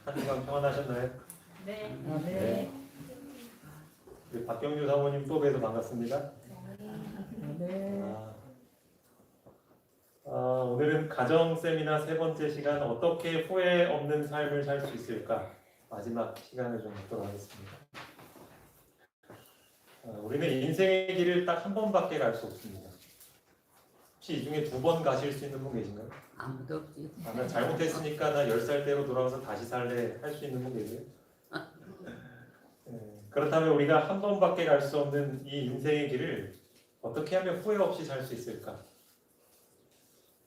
한 주간 평안하셨나요? 네. 네. 우리 박경주 사모님 또 뵈서 반갑습니다. 네. 오늘은 가정 세미나 세 번째 시간 어떻게 후회 없는 삶을 살 수 있을까 마지막 시간을 좀 갖도록 하겠습니다. 우리는 인생의 길을 딱 한 번밖에 갈 수 없습니다. 혹시 이 중에 2번 가실 수 있는 분 계신가요? 아무도 없지. 나 잘못했으니까 나 10살 때로 돌아가서 다시 살래 할 수 있는 분 계세요? 그렇다면 우리가 한 번밖에 갈 수 없는 이 인생의 길을 어떻게 하면 후회 없이 살 수 있을까?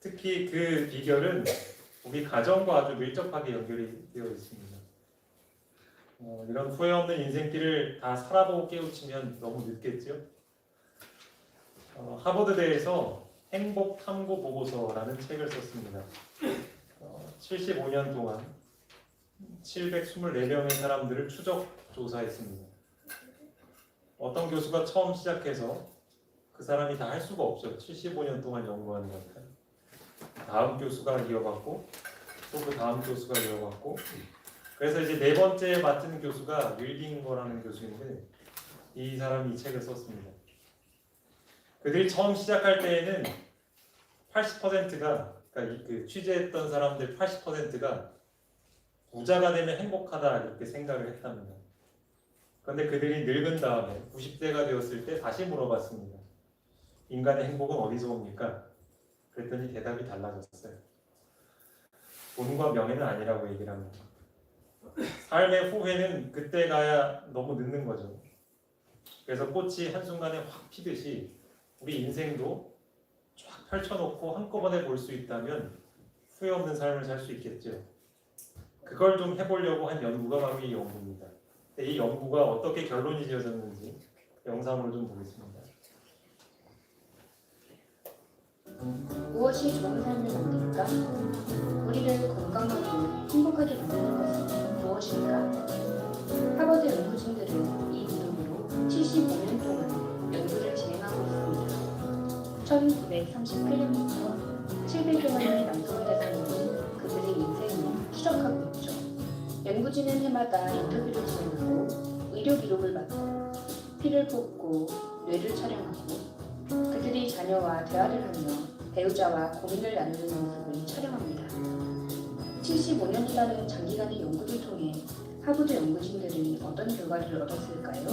특히 그 비결은 우리 가정과 아주 밀접하게 연결이 되어 있습니다. 이런 후회 없는 인생길을 다 살아보고 깨우치면 너무 늦겠죠? 하버드대에서 행복 탐구 보고서라는 책을 썼습니다. 75년 동안 724명의 사람들을 추적 조사했습니다. 어떤 교수가 처음 시작해서 그 사람이 다 할 수가 없어요. 75년 동안 연구하는 거니까. 다음 교수가 이어받고 또 그 다음 교수가 이어받고 그래서 이제 4번째 맡은 교수가 윌딩거라는 교수인데 이 사람이 이 책을 썼습니다. 그들이 처음 시작할 때에는 80%가 그러니까 그 취재했던 사람들 80%가 부자가 되면 행복하다 이렇게 생각을 했답니다. 그런데 그들이 늙은 다음에 90세가 되었을 때 다시 물어봤습니다. 인간의 행복은 어디서 옵니까? 그랬더니 대답이 달라졌어요. 돈과 명예는 아니라고 얘기를 합니다. 삶의 후회는 그때 가야 너무 늦는 거죠. 그래서 꽃이 한순간에 확 피듯이 우리 인생도 쫙 펼쳐놓고 한꺼번에 볼 수 있다면 후회 없는 삶을 살 수 있겠죠. 그걸 좀 해보려고 한 연구가 바로 이 연구입니다. 이 연구가 어떻게 결론이 지어졌는지 영상으로 좀 보겠습니다. 무엇이 좋은 삶을 만들까? 우리를 건강하고 행복하게 만드는 것은 무엇일까? 하버드 연구진들은 이 이름으로 75년 동안 연구를 진행하고 있습니다. 1938년부터 700여 명의 남성을 대상으로 그들의 인생을 추적하고 있죠. 연구진은 해마다 인터뷰를 진행하고 의료 기록을 받고 피를 뽑고 뇌를 촬영하고 그들이 자녀와 대화를 하며 배우자와 고민을 나누는 모습을 촬영합니다. 75년이라는 장기간의 연구를 통해 하버드 연구진들은 어떤 결과를 얻었을까요?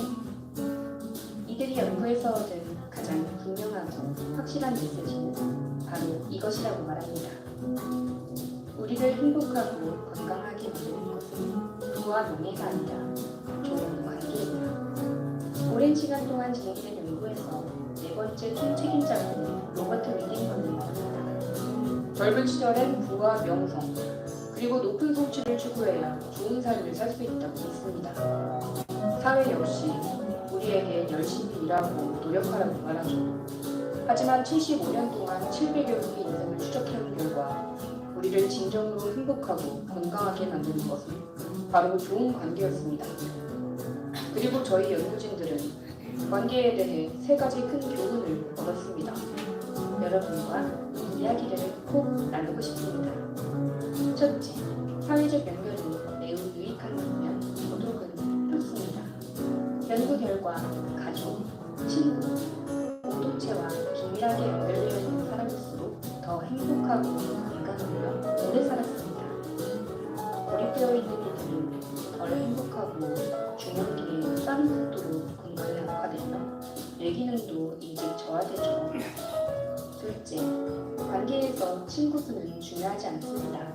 이들이 연구에서 얻은 가장 분명하고 확실한 메시지는 바로 이것이라고 말합니다. 우리를 행복하고 건강하게 만드는 것은 부와 명예가 아니라 좋은 관계이다. 오랜 시간 동안 진행된 연구에서 4번째 총책임자는 로버트 윌딩건을 말합니다. 젊은 시절엔 부와 명성, 그리고 높은 성취를 추구해야 좋은 삶을 살 수 있다고 믿습니다. 사회 역시 우리에게 열심히 일하고 노력하라고 말하죠. 하지만 75년 동안 700여 명의 인생을 추적해온 결과 우리를 진정으로 행복하고 건강하게 만드는 것은 바로 좋은 관계였습니다. 그리고 저희 연구진들은 관계에 대해 3가지 큰 교훈을 얻었습니다. 여러분과 이야기를 꼭 나누고 싶습니다. 첫째, 사회적 연결이 매우 유익한 반면 도덕은 좋습니다. 연구 결과 가족, 친구, 공동체와 긴밀하게 연결되어 있는 사람일수록 더 행복하고 건강하며 오래 살았습니다. 고립되어 있는 이들은 덜 행복하고 중년기에 빠른 속도로 건강이 악화되며 뇌기능도 일찍 저하되죠. 둘째, 관계에서 친구 수는 중요하지 않습니다.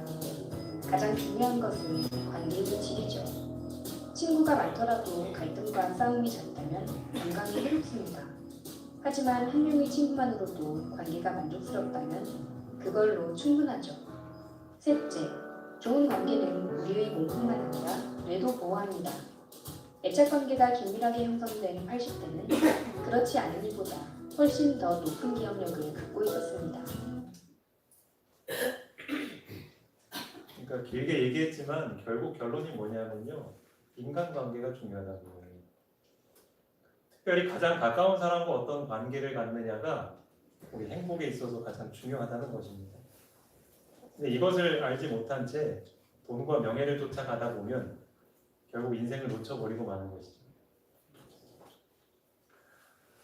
가장 중요한 것은 관계의 질이죠. 친구가 많더라도 갈등과 싸움이 잦다면 건강에 해롭습니다. 하지만 한 명의 친구만으로도 관계가 만족스럽다면 그걸로 충분하죠. 셋째, 좋은 관계는 우리의 몸뿐만 아니라 뇌도 보호합니다. 애착 관계가 긴밀하게 형성된 80대는 그렇지 않은 이보다 훨씬 더 높은 기억력을 갖고 있었습니다. 그러니까 길게 얘기했지만 결국 결론이 뭐냐면요. 인간관계가 중요하다고. 특별히 가장 가까운 사람과 어떤 관계를 갖느냐가 우리 행복에 있어서 가장 중요하다는 것입니다. 근데 이것을 알지 못한 채 돈과 명예를 쫓아가다 보면 결국 인생을 놓쳐버리고 마는 것이죠.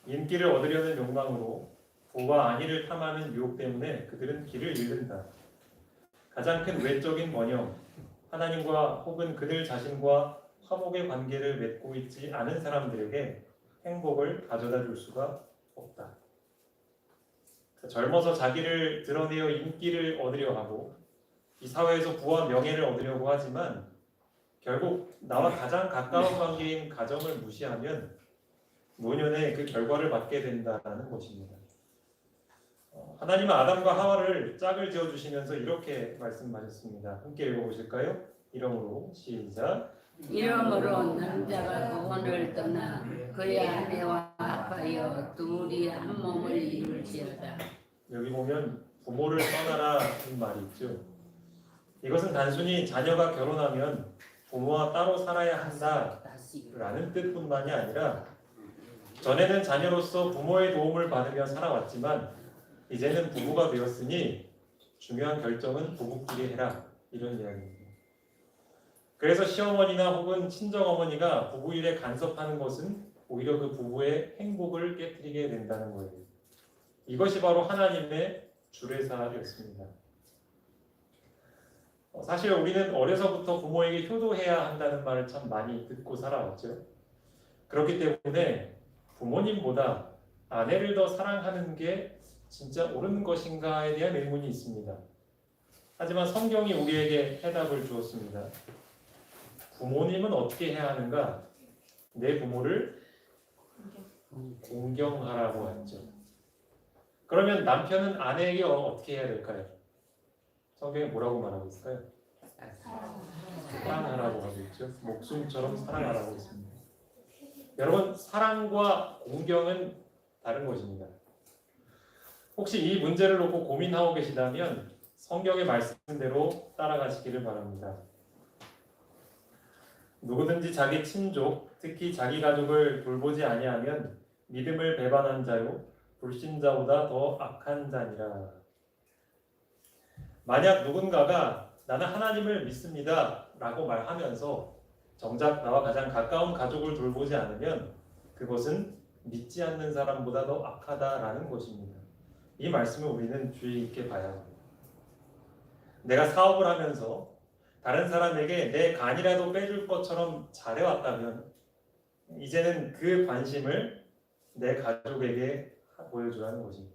인기를 얻으려는 욕망으로 부와 안위를 탐하는 유혹 때문에 그들은 길을 잃는다. 가장 큰 외적인 번영, 하나님과 혹은 그들 자신과 화목의 관계를 맺고 있지 않은 사람들에게 행복을 가져다 줄 수가 없다. 젊어서 자기를 드러내어 인기를 얻으려 하고 이 사회에서 부와 명예를 얻으려고 하지만 결국 나와 가장 가까운 관계인 가정을 무시하면 노년에 그 결과를 받게 된다는 것입니다. 하나님은 아담과 하와를 짝을 지어주시면서 이렇게 말씀하셨습니다. 함께 읽어보실까요? 이러므로 시작. 이러므로 남자가 그혼을 떠나 그의 아내와 합하여 둘이 한 몸을 이룰지어다. 여기 보면 부모를 떠나라는 말이 있죠. 이것은 단순히 자녀가 결혼하면 부모와 따로 살아야 한다라는 뜻뿐만이 아니라 전에는 자녀로서 부모의 도움을 받으며 살아왔지만 이제는 부부가 되었으니 중요한 결정은 부부끼리 해라, 이런 이야기입니다. 그래서 시어머니나 혹은 친정어머니가 부부 일에 간섭하는 것은 오히려 그 부부의 행복을 깨뜨리게 된다는 거예요. 이것이 바로 하나님의 주례사였습니다. 사실 우리는 어려서부터 부모에게 효도해야 한다는 말을 참 많이 듣고 살아왔죠. 그렇기 때문에 부모님보다 아내를 더 사랑하는 게 진짜 옳은 것인가에 대한 의문이 있습니다. 하지만 성경이 우리에게 해답을 주었습니다. 부모님은 어떻게 해야 하는가? 내 부모를 공경하라고 했죠. 그러면 남편은 아내에게 어떻게 해야 될까요? 성경에 뭐라고 말하고 있을까요? 사랑하라고 하고 있죠. 목숨처럼 사랑하라고 했습니다. 여러분, 사랑과 공경은 다른 것입니다. 혹시 이 문제를 놓고 고민하고 계시다면 성경의 말씀대로 따라가시기를 바랍니다. 누구든지 자기 친족, 특히 자기 가족을 돌보지 아니하면 믿음을 배반한 자요 불신자보다 더 악한 자니라. 만약 누군가가 나는 하나님을 믿습니다 라고 말하면서 정작 나와 가장 가까운 가족을 돌보지 않으면 그것은 믿지 않는 사람보다 더 악하다라는 것입니다. 이 말씀을 우리는 주의 있게 봐야 합니다. 내가 사업을 하면서 다른 사람에게 내 간이라도 빼줄 것처럼 잘해왔다면 이제는 그 관심을 내 가족에게 보여줘야 하는 것입니다.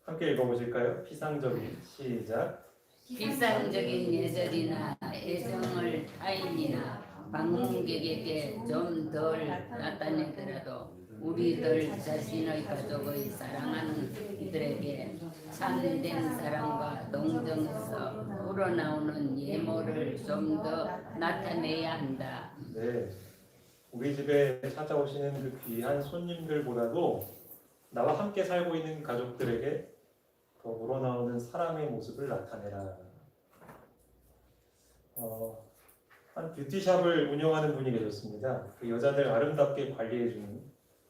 함께 읽어보실까요? 피상적인 시작. 비상적인 예절이나 애정을 타인이나 방문객에게 좀 덜 나타내더라도 우리들 자신의 가족의 사랑하는 이들에게 참된 사랑과 동정에서 우러나오는 예모를 좀 더 나타내야 한다. 네, 우리 집에 찾아오시는 그 귀한 손님들보다도 나와 함께 살고 있는 가족들에게 더 우러나오는 사랑의 모습을 나타내라. 한 뷰티샵을 운영하는 분이 계셨습니다. 그 여자들 아름답게 관리해주는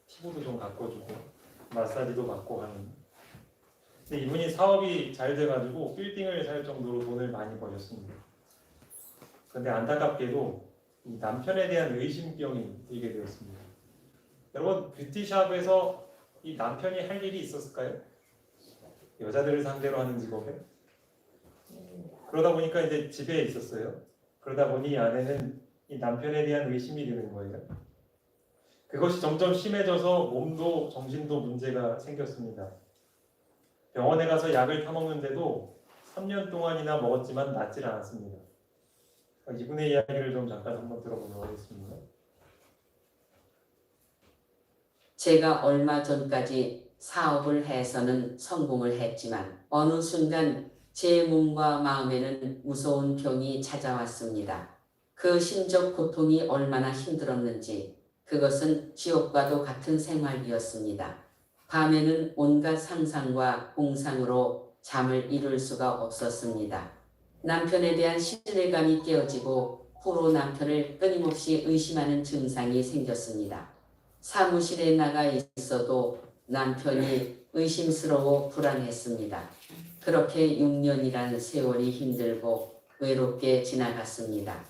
피부도 좀 가꿔주고 마사지도 받고 하는. 근데 이분이 사업이 잘 돼가지고 빌딩을 살 정도로 돈을 많이 버셨습니다. 그런데 안타깝게도 이 남편에 대한 의심병이 들게 되었습니다. 여러분, 뷰티샵에서 이 남편이 할 일이 있었을까요? 여자들을 상대로 하는 직업에? 그러다 보니까 이제 집에 있었어요. 그러다 보니 이 아내는 이 남편에 대한 의심이 드는 거예요. 그것이 점점 심해져서 몸도 정신도 문제가 생겼습니다. 병원에 가서 약을 타먹는데도 3년 동안이나 먹었지만 낫질 않았습니다. 이분의 이야기를 좀 잠깐 한번 들어보도록 하겠습니다. 제가 얼마 전까지 사업을 해서는 성공을 했지만 어느 순간 제 몸과 마음에는 무서운 병이 찾아왔습니다. 그 심적 고통이 얼마나 힘들었는지 그것은 지옥과도 같은 생활이었습니다. 밤에는 온갖 상상과 공상으로 잠을 이룰 수가 없었습니다. 남편에 대한 신뢰감이 깨어지고 후로 남편을 끊임없이 의심하는 증상이 생겼습니다. 사무실에 나가 있어도 남편이 의심스러워 불안했습니다. 그렇게 6년이란 세월이 힘들고 외롭게 지나갔습니다.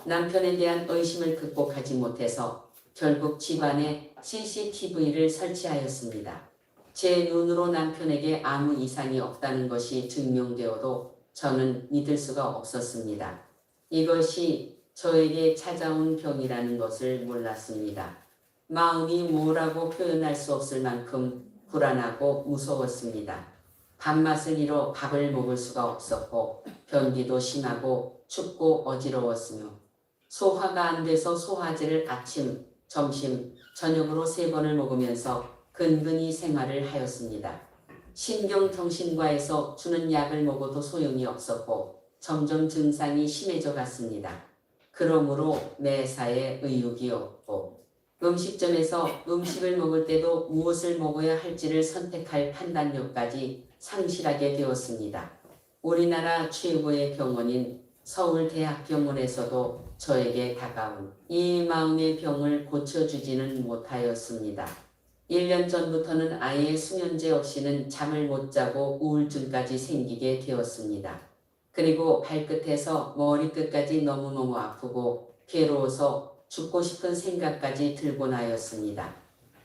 남편에 대한 의심을 극복하지 못해서 결국 집안에 CCTV를 설치하였습니다. 제 눈으로 남편에게 아무 이상이 없다는 것이 증명되어도 저는 믿을 수가 없었습니다. 이것이 저에게 찾아온 병이라는 것을 몰랐습니다. 마음이 뭐라고 표현할 수 없을 만큼 불안하고 무서웠습니다. 밥맛을 잃어 밥을 먹을 수가 없었고 변비도 심하고 춥고 어지러웠으며 소화가 안 돼서 소화제를 아침, 점심, 저녁으로 3번을 먹으면서 근근히 생활을 하였습니다. 신경정신과에서 주는 약을 먹어도 소용이 없었고 점점 증상이 심해져 갔습니다. 그러므로 매사에 의욕이 없고 음식점에서 음식을 먹을 때도 무엇을 먹어야 할지를 선택할 판단력까지 상실하게 되었습니다. 우리나라 최고의 병원인 서울대학병원에서도 저에게 다가온 이 마음의 병을 고쳐주지는 못하였습니다. 1년 전부터는 아예 수면제 없이는 잠을 못 자고 우울증까지 생기게 되었습니다. 그리고 발끝에서 머리끝까지 너무너무 아프고 괴로워서 죽고 싶은 생각까지 들곤 하였습니다.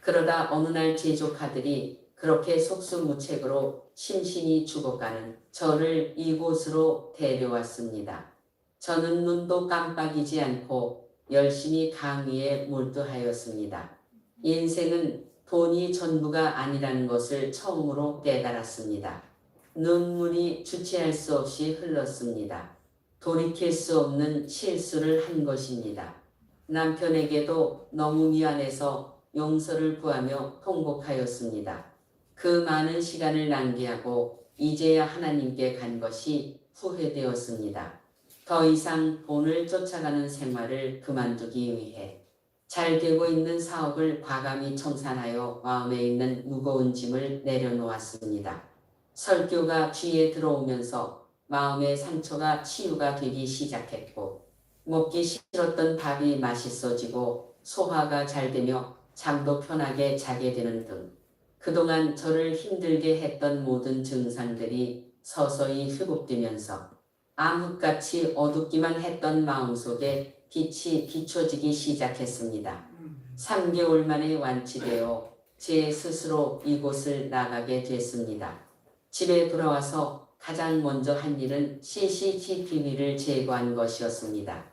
그러다 어느 날 제 조카들이 그렇게 속수무책으로 심신이 죽어가는 저를 이곳으로 데려왔습니다. 저는 눈도 깜빡이지 않고 열심히 강의에 몰두하였습니다. 인생은 돈이 전부가 아니라는 것을 처음으로 깨달았습니다. 눈물이 주체할 수 없이 흘렀습니다. 돌이킬 수 없는 실수를 한 것입니다. 남편에게도 너무 미안해서 용서를 구하며 통곡하였습니다. 그 많은 시간을 낭비하고 이제야 하나님께 간 것이 후회되었습니다. 더 이상 돈을 쫓아가는 생활을 그만두기 위해 잘 되고 있는 사업을 과감히 청산하여 마음에 있는 무거운 짐을 내려놓았습니다. 설교가 귀에 들어오면서 마음의 상처가 치유가 되기 시작했고 먹기 싫었던 밥이 맛있어지고 소화가 잘 되며 잠도 편하게 자게 되는 등 그동안 저를 힘들게 했던 모든 증상들이 서서히 회복되면서 암흑같이 어둡기만 했던 마음속에 빛이 비춰지기 시작했습니다. 3개월 만에 완치되어 제 스스로 이곳을 나가게 됐습니다. 집에 돌아와서 가장 먼저 한 일은 CCTV를 제거한 것이었습니다.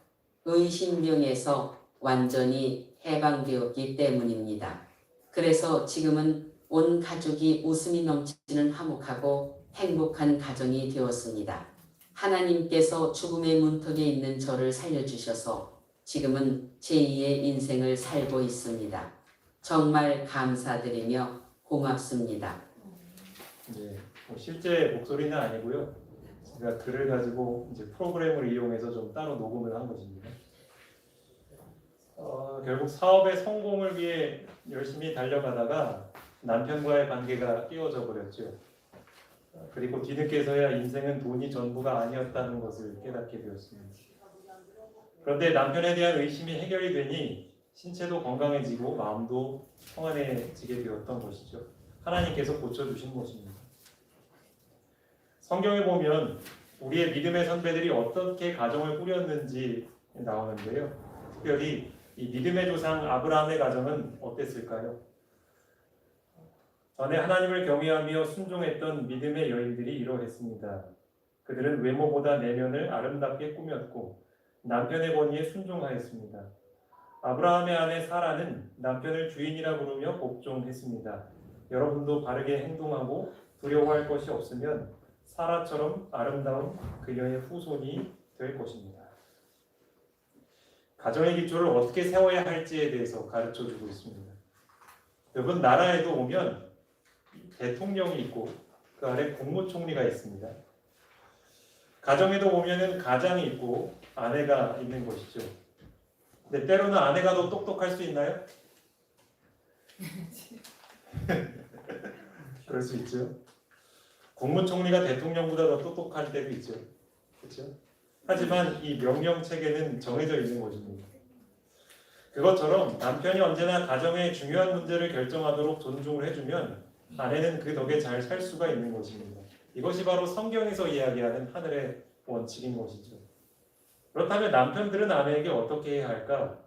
의심병에서 완전히 해방되었기 때문입니다. 그래서 지금은 온 가족이 웃음이 넘치는 화목하고 행복한 가정이 되었습니다. 하나님께서 죽음의 문턱에 있는 저를 살려주셔서 지금은 제2의 인생을 살고 있습니다. 정말 감사드리며 고맙습니다. 네, 실제 목소리는 아니고요. 제가 글을 가지고 이제 프로그램을 이용해서 좀 따로 녹음을 한 것입니다. 결국 사업의 성공을 위해 열심히 달려가다가 남편과의 관계가 깨어져 버렸죠. 그리고 뒤늦게서야 인생은 돈이 전부가 아니었다는 것을 깨닫게 되었습니다. 그런데 남편에 대한 의심이 해결이 되니 신체도 건강해지고 마음도 평안해지게 되었던 것이죠. 하나님께서 고쳐주신 것입니다. 성경에 보면 우리의 믿음의 선배들이 어떻게 가정을 꾸렸는지 나오는데요. 특별히 이 믿음의 조상 아브라함의 가정은 어땠을까요? 전에 하나님을 경외하며 순종했던 믿음의 여인들이 이러했습니다. 그들은 외모보다 내면을 아름답게 꾸몄고 남편의 권위에 순종하였습니다. 아브라함의 아내 사라는 남편을 주인이라 부르며 복종했습니다. 여러분도 바르게 행동하고 두려워할 것이 없으면 사라처럼 아름다운 그녀의 후손이 될 것입니다. 가정의 기초를 어떻게 세워야 할지에 대해서 가르쳐주고 있습니다. 여러분, 나라에도 보면 대통령이 있고 그 아래 국무총리가 있습니다. 가정에도 보면은 가장이 있고 아내가 있는 것이죠. 근데 때로는 아내가 더 똑똑할 수 있나요? 그럴 수 있죠. 국무총리가 대통령보다 더 똑똑할 때도 있죠. 그렇죠? 하지만 이 명령 체계는 정해져 있는 것입니다. 그것처럼 남편이 언제나 가정의 중요한 문제를 결정하도록 존중을 해주면 아내는 그 덕에 잘 살 수가 있는 것입니다. 이것이 바로 성경에서 이야기하는 하늘의 원칙인 것이죠. 그렇다면 남편들은 아내에게 어떻게 해야 할까?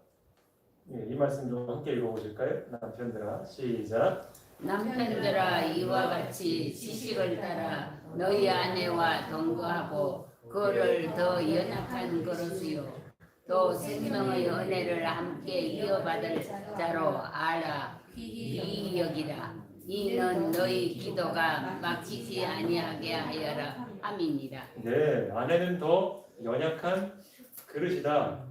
예, 이 말씀 좀 함께 읽어보실까요? 남편들아, 시작. 남편들아 이와 같이 지식을 따라 너희 아내와 동거하고 그를 더 연약한 그릇이요 또 생명의 은혜를 함께 이어받을 자로 알아 귀히 여기라. 이는 너희 기도가 막히지 아니하게 하여라 함이니라. 네, 아내는 더 연약한 그릇이다.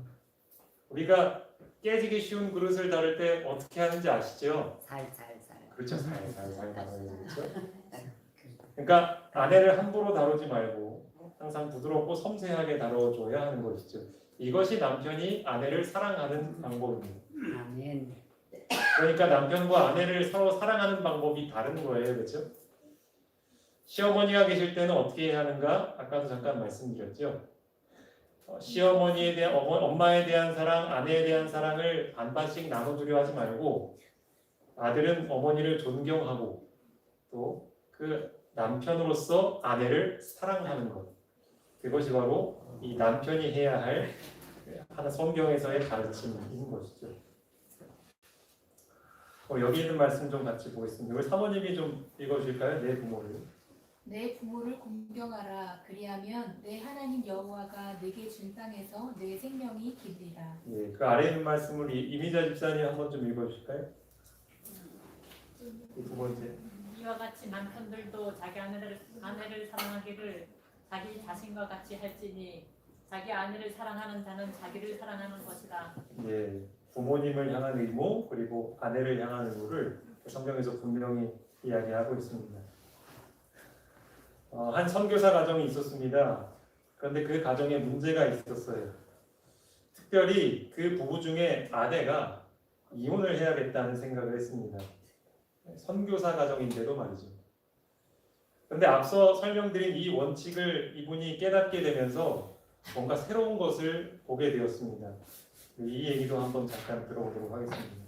우리가 깨지기 쉬운 그릇을 다룰 때 어떻게 하는지 아시죠? 살살살. 그렇죠, 살살살 다뤄야 되겠죠. 그러니까 아내를 함부로 다루지 말고 항상 부드럽고 섬세하게 다뤄줘야 하는 것이죠. 이것이 남편이 아내를 사랑하는 방법입니다. 아멘. 그러니까 남편과 아내를 서로 사랑하는 방법이 다른 거예요, 그렇죠? 시어머니가 계실 때는 어떻게 해야 하는가? 아까도 잠깐 말씀드렸죠. 시어머니에 대한 엄마에 대한 사랑, 아내에 대한 사랑을 반반씩 나눠주려 하지 말고 아들은 어머니를 존경하고 또 그 남편으로서 아내를 사랑하는 것. 그것이 바로 이 남편이 해야 할 하나 성경에서의 가르침인 것이죠. 여기 있는 말씀 좀 같이 보겠습니다. 우리 사모님이 좀 읽어주실까요? 내 부모를. 내 부모를 공경하라. 그리하면 내 하나님 여호와가 내게 준 땅에서 내 생명이 길리라. 예, 그 아래 있는 말씀을 이미자 집사님 한번 좀 읽어주실까요? 이 두 번째. 이와 같이 남편들도 자기 아내를 사랑하기를 자기 자신과 같이 할지니 자기 아내를 사랑하는 자는 자기를 사랑하는 것이다. 예, 부모님을 향한 의무 그리고 아내를 향한 의무를 성경에서 분명히 이야기하고 있습니다. 한 선교사 가정이 있었습니다. 그런데 그 가정에 문제가 있었어요. 특별히 그 부부 중에 아내가 이혼을 해야겠다는 생각을 했습니다. 선교사 가정인데도 말이죠. 그런데 앞서 설명드린 이 원칙을 이분이 깨닫게 되면서 뭔가 새로운 것을 보게 되었습니다. 이 얘기도 한번 잠깐 들어보도록 하겠습니다.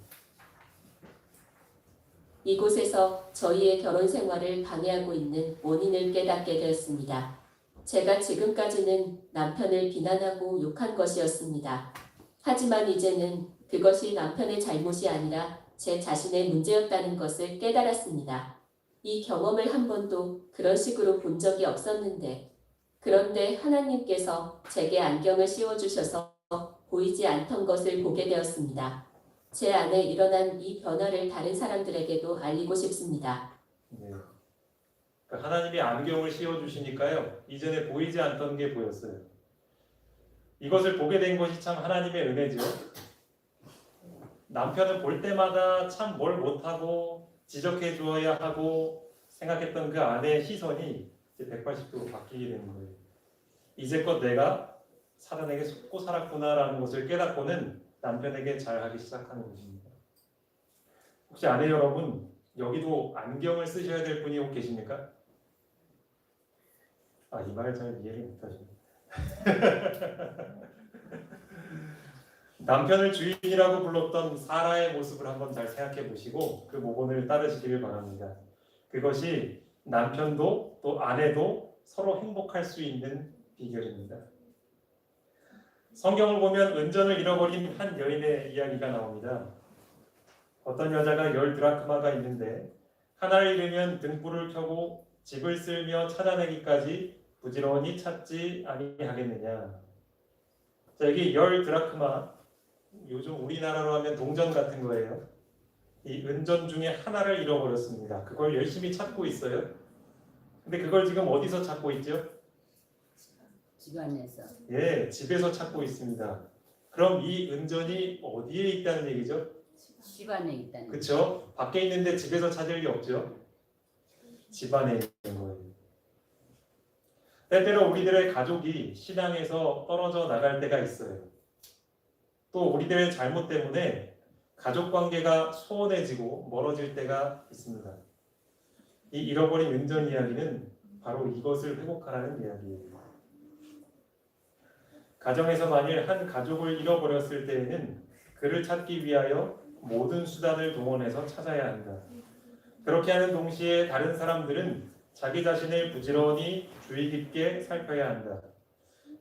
이곳에서 저희의 결혼 생활을 방해하고 있는 원인을 깨닫게 되었습니다. 제가 지금까지는 남편을 비난하고 욕한 것이었습니다. 하지만 이제는 그것이 남편의 잘못이 아니라 제 자신의 문제였다는 것을 깨달았습니다. 이 경험을 한 번도 그런 식으로 본 적이 없었는데, 그런데 하나님께서 제게 안경을 씌워주셔서 보이지 않던 것을 보게 되었습니다. 제 안에 일어난 이 변화를 다른 사람들에게도 알리고 싶습니다. 네. 그러니까 하나님이 안경을 씌워주시니까요. 이전에 보이지 않던 게 보였어요. 이것을 보게 된 것이 참 하나님의 은혜죠. 남편은 볼 때마다 참 뭘 못하고 지적해 주어야 하고 생각했던 그 아내의 시선이 이제 180도로 바뀌게 되는 거예요. 이제껏 내가 사단에게 속고 살았구나라는 것을 깨닫고는 남편에게 잘하기 시작하는 것입니다. 혹시 아내 여러분 여기도 안경을 쓰셔야 될 분이 혹 계십니까? 이 말 잘 이해를 못하시네. 남편을 주인이라고 불렀던 사라의 모습을 한번 잘 생각해 보시고 그 모본을 따르시기를 바랍니다. 그것이 남편도 또 아내도 서로 행복할 수 있는 비결입니다. 성경을 보면 은전을 잃어버린 한 여인의 이야기가 나옵니다. 어떤 여자가 10드라크마가 있는데 하나를 잃으면 등불을 켜고 집을 쓸며 찾아내기까지 부지런히 찾지 아니하겠느냐. 자, 여기 10드라크마, 요즘 우리나라로 하면 동전 같은 거예요. 이 은전 중에 하나를 잃어버렸습니다. 그걸 열심히 찾고 있어요. 근데 그걸 지금 어디서 찾고 있죠? 집안에서. 예, 집에서 찾고 있습니다. 그럼 이 은전이 어디에 있다는 얘기죠? 집안에 있다는. 그렇죠? 밖에 있는데 집에서 찾을 리 없죠? 집안에 있는 거예요. 때때로 우리들의 가족이 신앙에서 떨어져 나갈 때가 있어요. 또 우리들의 잘못 때문에 가족 관계가 소원해지고 멀어질 때가 있습니다. 이 잃어버린 은전 이야기는 바로 이것을 회복하라는 이야기예요. 가정에서 만일 한 가족을 잃어버렸을 때에는 그를 찾기 위하여 모든 수단을 동원해서 찾아야 한다. 그렇게 하는 동시에 다른 사람들은 자기 자신을 부지런히 주의 깊게 살펴야 한다.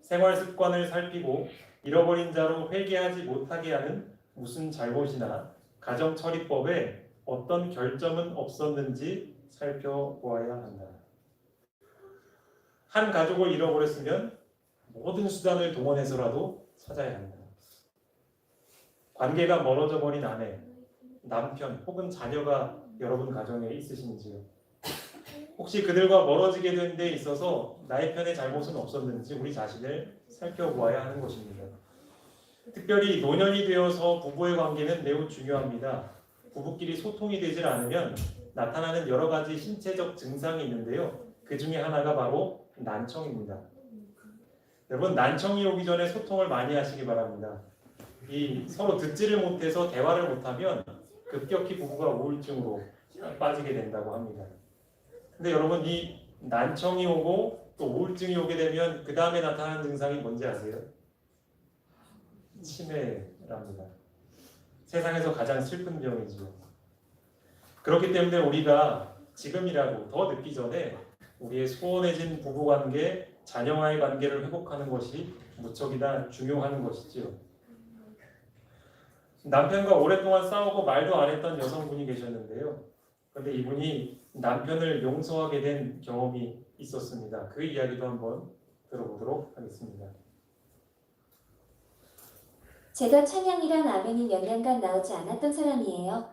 생활 습관을 살피고 잃어버린 자로 회개하지 못하게 하는 무슨 잘못이나 가정처리법에 어떤 결점은 없었는지 살펴보아야 한다. 한 가족을 잃어버렸으면 모든 수단을 동원해서라도 찾아야 한다. 관계가 멀어져 버린 아내, 남편 혹은 자녀가 여러분 가정에 있으신지요? 혹시 그들과 멀어지게 된 데 있어서 나의 편의 잘못은 없었는지 우리 자신을 살펴보아야 하는 것입니다. 특별히 노년이 되어서 부부의 관계는 매우 중요합니다. 부부끼리 소통이 되질 않으면 나타나는 여러 가지 신체적 증상이 있는데요. 그 중에 하나가 바로 난청입니다. 여러분, 난청이 오기 전에 소통을 많이 하시기 바랍니다. 이 서로 듣지를 못해서 대화를 못하면 급격히 부부가 우울증으로 빠지게 된다고 합니다. 근데 여러분, 이 난청이 오고 또 우울증이 오게 되면 그 다음에 나타나는 증상이 뭔지 아세요? 치매랍니다. 세상에서 가장 슬픈 병이죠. 그렇기 때문에 우리가 지금이라도 더 늦기 전에 우리의 소원해진 부부관계, 자녀와의 관계를 회복하는 것이 무척이나 중요한 것이지요. 남편과 오랫동안 싸우고 말도 안 했던 여성분이 계셨는데요. 그런데 이분이 남편을 용서하게 된 경험이 있었습니다. 그 이야기도 한번 들어보도록 하겠습니다. 제가 찬양이랑 아멘이 몇 년간 나오지 않았던 사람이에요.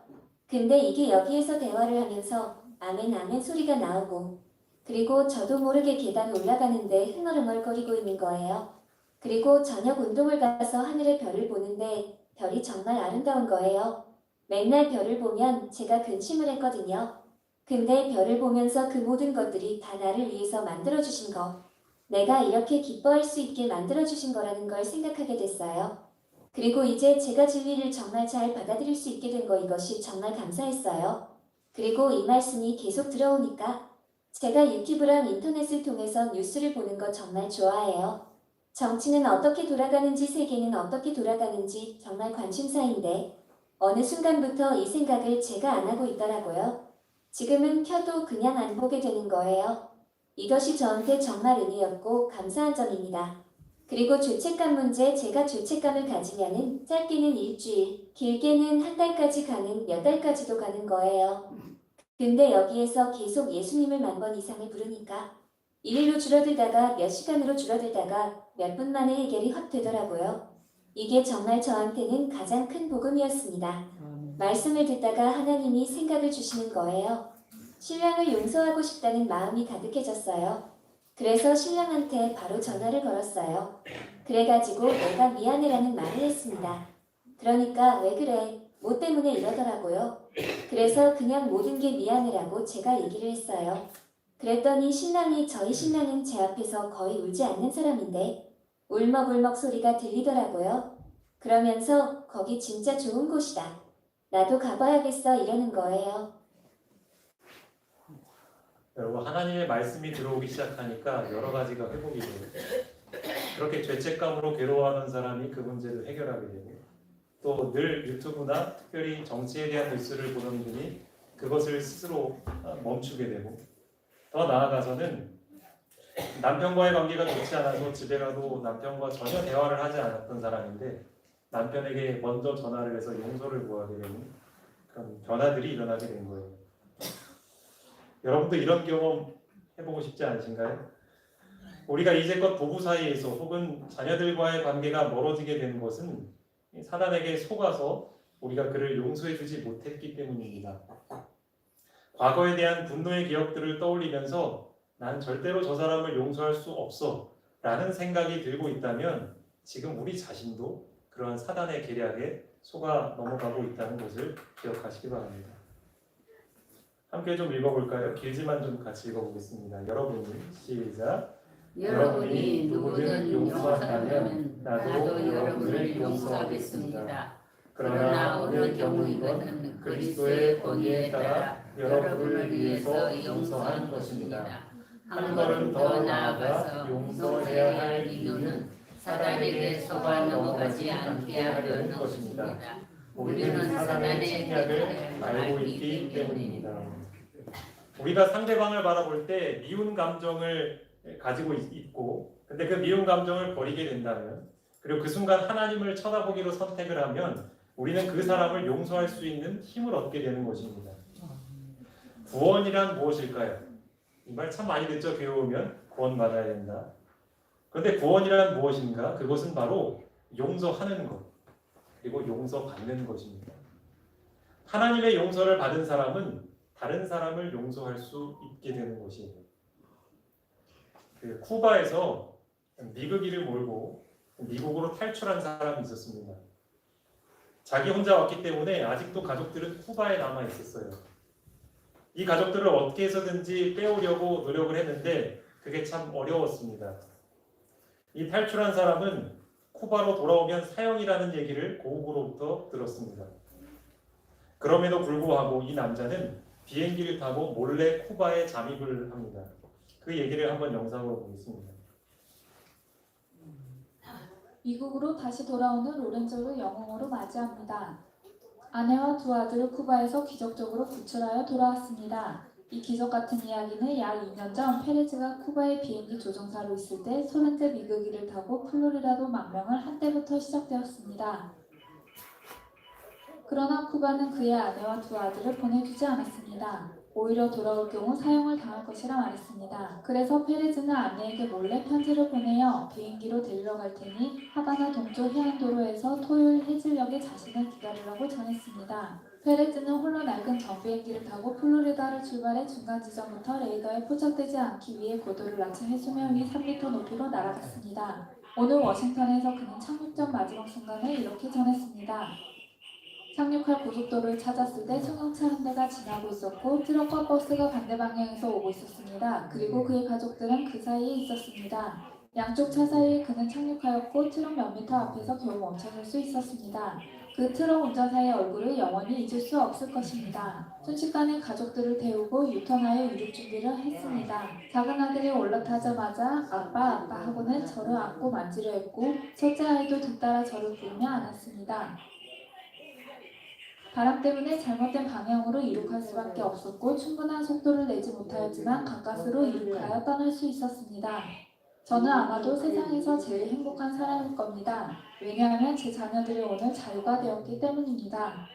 근데 이게 여기에서 대화를 하면서 아멘 아멘 소리가 나오고 그리고 저도 모르게 계단 올라가는데 흥얼흥얼거리고 있는 거예요. 그리고 저녁 운동을 가서 하늘의 별을 보는데 별이 정말 아름다운 거예요. 맨날 별을 보면 제가 근심을 했거든요. 근데 별을 보면서 그 모든 것들이 다 나를 위해서 만들어주신 거, 내가 이렇게 기뻐할 수 있게 만들어주신 거라는 걸 생각하게 됐어요. 그리고 이제 제가 진리를 정말 잘 받아들일 수 있게 된 거, 이것이 정말 감사했어요. 그리고 이 말씀이 계속 들어오니까 제가 유튜브랑 인터넷을 통해서 뉴스를 보는 거 정말 좋아해요. 정치는 어떻게 돌아가는지, 세계는 어떻게 돌아가는지 정말 관심사인데 어느 순간부터 이 생각을 제가 안 하고 있더라고요. 지금은 켜도 그냥 안 보게 되는 거예요. 이것이 저한테 정말 은혜였고 감사한 점입니다. 그리고 죄책감 문제, 제가 죄책감을 가지면은 짧게는 일주일, 길게는 한 달까지 가는, 몇 달까지도 가는 거예요. 근데 여기에서 계속 예수님을 10,000번 이상을 부르니까 일일로 줄어들다가 몇 시간으로 줄어들다가 몇 분 만에 해결이 확 되더라고요. 이게 정말 저한테는 가장 큰 복음이었습니다. 말씀을 듣다가 하나님이 생각을 주시는 거예요. 신랑을 용서하고 싶다는 마음이 가득해졌어요. 그래서 신랑한테 바로 전화를 걸었어요. 그래가지고 내가 미안해라는 말을 했습니다. 그러니까 왜 그래? 뭐 때문에 이러더라고요. 그래서 그냥 모든 게 미안해라고 제가 얘기를 했어요. 그랬더니 신랑이, 저희 신랑은 제 앞에서 거의 울지 않는 사람인데 울먹울먹 소리가 들리더라고요. 그러면서 거기 진짜 좋은 곳이다. 나도 가봐야겠어 이러는 거예요. 여러분, 하나님의 말씀이 들어오기 시작하니까 여러 가지가 회복이 돼요. 그렇게 죄책감으로 괴로워하는 사람이 그 문제를 해결하게 되고, 또 늘 유튜브나 특별히 정치에 대한 뉴스를 보는 분이 그것을 스스로 멈추게 되고, 더 나아가서는 남편과의 관계가 좋지 않아서 집에 가도 남편과 전혀 대화를 하지 않았던 사람인데 남편에게 먼저 전화를 해서 용서를 구하게 되는 그런 변화들이 일어나게 된 거예요. 여러분도 이런 경험 해보고 싶지 않으신가요? 우리가 이제껏 부부 사이에서 혹은 자녀들과의 관계가 멀어지게 된 것은 사단에게 속아서 우리가 그를 용서해주지 못했기 때문입니다. 과거에 대한 분노의 기억들을 떠올리면서 난 절대로 저 사람을 용서할 수 없어 라는 생각이 들고 있다면 지금 우리 자신도 그러한 사단의 계략에 속아 넘어가고 있다는 것을 기억하시기 바랍니다. 함께 좀 읽어볼까요? 길지만 좀 같이 읽어보겠습니다. 여러분이 시작. 여러분이 누구든 용서한다면 나도 여러분을 용서하겠습니다. 그러나 어느 경우이건 그리스도의 권위에 따라 여러분을 위해서 용서한 것입니다. 한 걸음 더 나아가서 용서해야 할 이유는 사단에게 속아 넘어가지 않게 하려는 것입니다. 우리는 사단의 책략을 알고 있기 때문입니다. 우리가 상대방을 바라볼 때 미운 감정을 가지고 있고 근데 그 미운 감정을 버리게 된다면, 그리고 그 순간 하나님을 쳐다보기로 선택을 하면 우리는 그 사람을 용서할 수 있는 힘을 얻게 되는 것입니다. 구원이란 무엇일까요? 이 말 참 많이 듣죠. 교회 오면 구원받아야 된다. 그런데 구원이란 무엇인가? 그것은 바로 용서하는 것, 그리고 용서받는 것입니다. 하나님의 용서를 받은 사람은 다른 사람을 용서할 수 있게 되는 것이에요. 그 쿠바에서 미국인을 몰고 미국으로 탈출한 사람이 있었습니다. 자기 혼자 왔기 때문에 아직도 가족들은 쿠바에 남아 있었어요. 이 가족들을 어떻게 해서든지 빼오려고 노력을 했는데 그게 참 어려웠습니다. 이 탈출한 사람은 쿠바로 돌아오면 사형이라는 얘기를 고국으로부터 들었습니다. 그럼에도 불구하고 이 남자는 비행기를 타고 몰래 쿠바에 잠입을 합니다. 그 얘기를 한번 영상으로 보겠습니다. 미국으로 다시 돌아오는 로렌조를 영웅으로 맞이합니다. 아내와 두 아들을 쿠바에서 기적적으로 구출하여 돌아왔습니다. 이 기적 같은 이야기는 약 2년 전 페레즈가 쿠바의 비행기 조종사로 있을 때 소련제 미국기를 타고 플로리다도 망명을 한때부터 시작되었습니다. 그러나 쿠바는 그의 아내와 두 아들을 보내주지 않았습니다. 오히려 돌아올 경우 사형을 당할 것이라 말했습니다. 그래서 페레즈는 아내에게 몰래 편지를 보내어 비행기로 데리러 갈 테니 하바나 동쪽 해안도로에서 토요일 해질녘에 자신을 기다리라고 전했습니다. 페레즈는 홀로 낡은 전비행기를 타고 플로리다를 출발해 중간 지점부터 레이더에 포착되지 않기 위해 고도를 낮춰 해수면 위 3m 높이로 날아갔습니다. 오늘 워싱턴에서 그는 착륙 전 마지막 순간을 이렇게 전했습니다. 착륙할 고속도로를 찾았을 때 승용차 한 대가 지나고 있었고 트럭과 버스가 반대 방향에서 오고 있었습니다. 그리고 그의 가족들은 그 사이에 있었습니다. 양쪽 차 사이에 그는 착륙하였고 트럭 몇 미터 앞에서 겨우 멈춰설 수 있었습니다. 그 트럭 운전사의 얼굴을 영원히 잊을 수 없을 것입니다. 순식간에 가족들을 태우고 유턴하여 이륙 준비를 했습니다. 작은 아들이 올라타자마자 아빠 하고는 저를 안고 만지려 했고 첫째 아이도 뒤따라 저를 부르며 안았습니다. 바람 때문에 잘못된 방향으로 이륙할 수밖에 없었고 충분한 속도를 내지 못하였지만 가까스로 이륙하여 떠날 수 있었습니다. 저는 아마도 세상에서 제일 행복한 사람일 겁니다. 왜냐하면 제 자녀들이 오늘 자유가 되었기 때문입니다.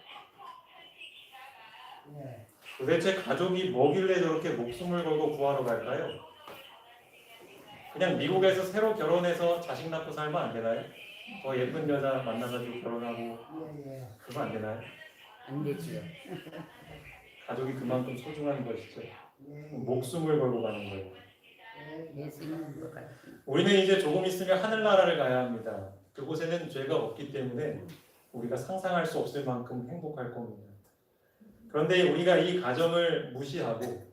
도대체 가족이 뭐길래 저렇게 목숨을 걸고 구하러 갈까요? 그냥 미국에서 새로 결혼해서 자식 낳고 살면 안 되나요? 더 예쁜 여자 만나가지고 결혼하고 그러면 안 되나요? 안 되지요. 가족이 그만큼 소중한 것이죠. 목숨을 걸고 가는 거예요. 예수님인 것 같습니다. 우리는 이제 조금 있으면 하늘나라를 가야 합니다. 그곳에는 죄가 없기 때문에 우리가 상상할 수 없을 만큼 행복할 겁니다. 그런데 우리가 이 가정을 무시하고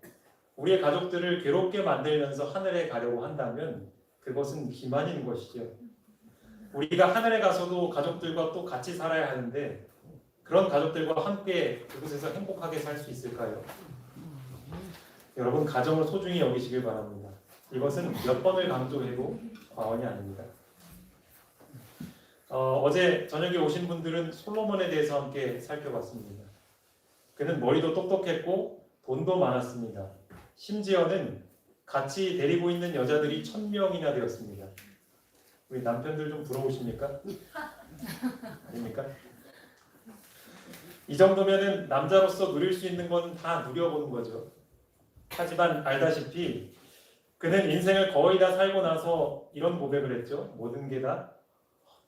우리의 가족들을 괴롭게 만들면서 하늘에 가려고 한다면 그것은 기만인 것이죠. 우리가 하늘에 가서도 가족들과 또 같이 살아야 하는데 그런 가족들과 함께 그곳에서 행복하게 살 수 있을까요? 여러분 가정을 소중히 여기시길 바랍니다. 이것은 몇 번을 강조해도 과언이 아닙니다. 어제 저녁에 오신 분들은 솔로몬에 대해서 함께 살펴봤습니다. 그는 머리도 똑똑했고 돈도 많았습니다. 심지어는 같이 데리고 있는 여자들이 1000명이나 되었습니다. 우리 남편들 좀 부러우십니까? 아닙니까? 이 정도면은 남자로서 누릴 수 있는 건 다 누려보는 거죠. 하지만 알다시피 그는 인생을 거의 다 살고 나서 이런 고백을 했죠. 모든 게 다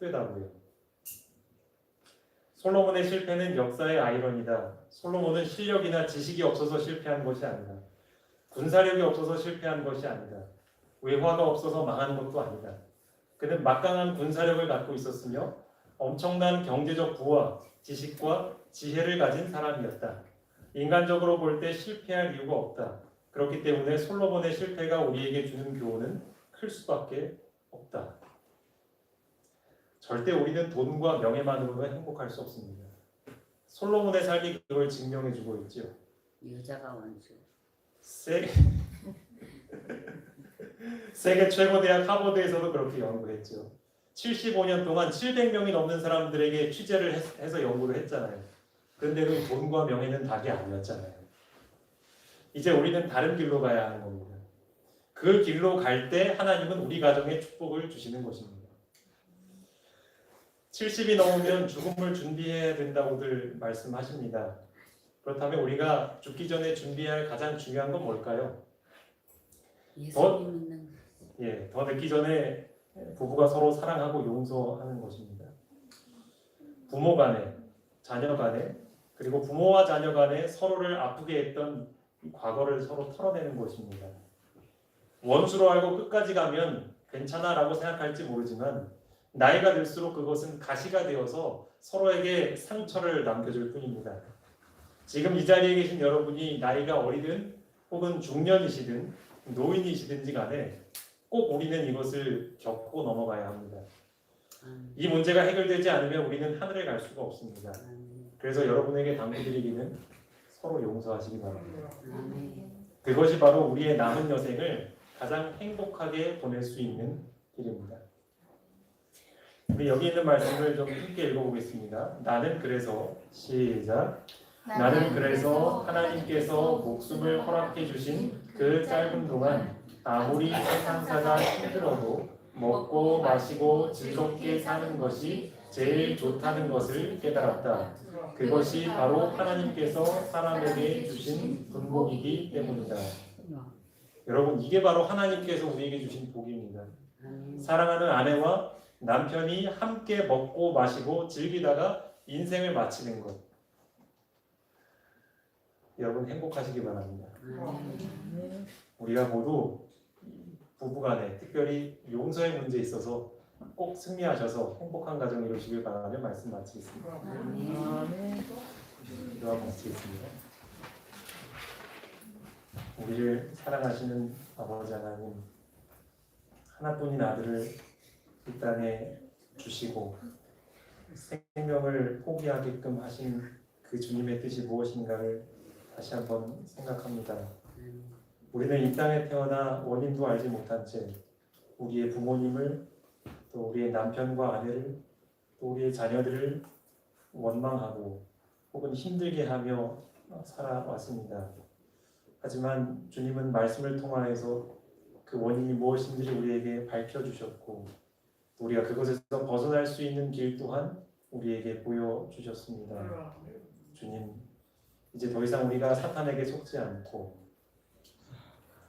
헛되다고요. 솔로몬의 실패는 역사의 아이러니다. 솔로몬은 실력이나 지식이 없어서 실패한 것이 아니다. 군사력이 없어서 실패한 것이 아니다. 외화가 없어서 망한 것도 아니다. 그는 막강한 군사력을 갖고 있었으며 엄청난 경제적 부와 지식과 지혜를 가진 사람이었다. 인간적으로 볼 때 실패할 이유가 없다. 그렇기 때문에 솔로몬의 실패가 우리에게 주는 교훈은 클 수밖에 없다. 절대 우리는 돈과 명예만으로는 행복할 수 없습니다. 솔로몬의 삶이 그걸 증명해주고 있죠. 여자가 원수. 세계 최고 대학 하버드에서도 그렇게 연구했죠. 75년 동안 700명이 넘는 사람들에게 취재를 해서 연구를 했잖아요. 그런데도 돈과 명예는 답이 아니었잖아요. 이제 우리는 다른 길로 가야 하는 겁니다. 그 길로 갈 때 하나님은 우리 가정에 축복을 주시는 것입니다. 70이 넘으면 죽음을 준비해야 된다고들 말씀하십니다. 그렇다면 우리가 죽기 전에 준비해야 할 가장 중요한 건 뭘까요? 예수님 믿는 거. 더 늦기 전에 부부가 서로 사랑하고 용서하는 것입니다. 부모 간에, 자녀 간에, 그리고 부모와 자녀 간에 서로를 아프게 했던 이 과거를 서로 털어내는 것입니다. 원수로 알고 끝까지 가면 괜찮아라고 생각할지 모르지만 나이가 들수록 그것은 가시가 되어서 서로에게 상처를 남겨줄 뿐입니다. 지금 이 자리에 계신 여러분이 나이가 어리든 혹은 중년이시든 노인이시든지 간에 꼭 우리는 이것을 겪고 넘어가야 합니다. 이 문제가 해결되지 않으면 우리는 하늘에 갈 수가 없습니다. 그래서 여러분에게 당부드리기는 서로 용서하시기 바랍니다. 그것이 바로 우리의 남은 여생을 가장 행복하게 보낼 수 있는 길입니다. 우리 여기 있는 말씀을 좀 함께 읽어보겠습니다. 나는 그래서 시작. 나는 그래서 하나님께서 목숨을 허락해 주신 그 짧은 동안 아무리 세상사가 힘들어도 먹고 마시고 즐겁게 사는 것이 제일 좋다는 것을 깨달았다. 그것이 바로 하나님께서 사람에게 주신 분복이기 때문이다. 여러분, 이게 바로 하나님께서 우리에게 주신 복입니다. 사랑하는 아내와 남편이 함께 먹고 마시고 즐기다가 인생을 마치는 것. 여러분 행복하시기 바랍니다. 우리가 모두 부부간에 특별히 용서의 문제에 있어서 꼭 승리하셔서 행복한 가정 이루시길 바라며 말씀 마치겠습니다. 기도하고 마치겠습니다. 우리를 사랑하시는 아버지 하나님, 하나뿐인 아들을 이 땅에 주시고 생명을 포기하게끔 하신 그 주님의 뜻이 무엇인가를 다시 한번 생각합니다. 우리는 이 땅에 태어나 원인도 알지 못한 채 우리의 부모님을, 또 우리의 남편과 아내를, 또 우리의 자녀들을 원망하고 혹은 힘들게 하며 살아왔습니다. 하지만 주님은 말씀을 통하여서 그 원인이 무엇인지를 우리에게 밝혀주셨고 우리가 그것에서 벗어날 수 있는 길 또한 우리에게 보여주셨습니다. 주님, 이제 더 이상 우리가 사탄에게 속지 않고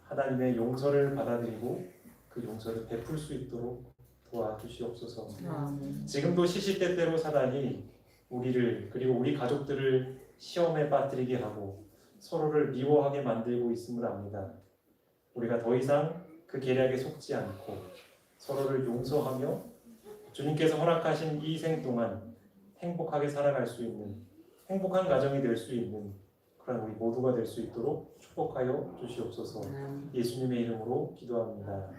하나님의 용서를 받아들이고 그 용서를 베풀 수 있도록 도와주시옵소서. 지금도 시시때때로 사단이 우리를 그리고 우리 가족들을 시험에 빠뜨리게 하고 서로를 미워하게 만들고 있음을 압니다. 우리가 더 이상 그 계략에 속지 않고 서로를 용서하며 주님께서 허락하신 이 생 동안 행복하게 살아갈 수 있는 행복한 가정이 될 수 있는 그런 우리 모두가 될 수 있도록 축복하여 주시옵소서. 예수님의 이름으로 기도합니다.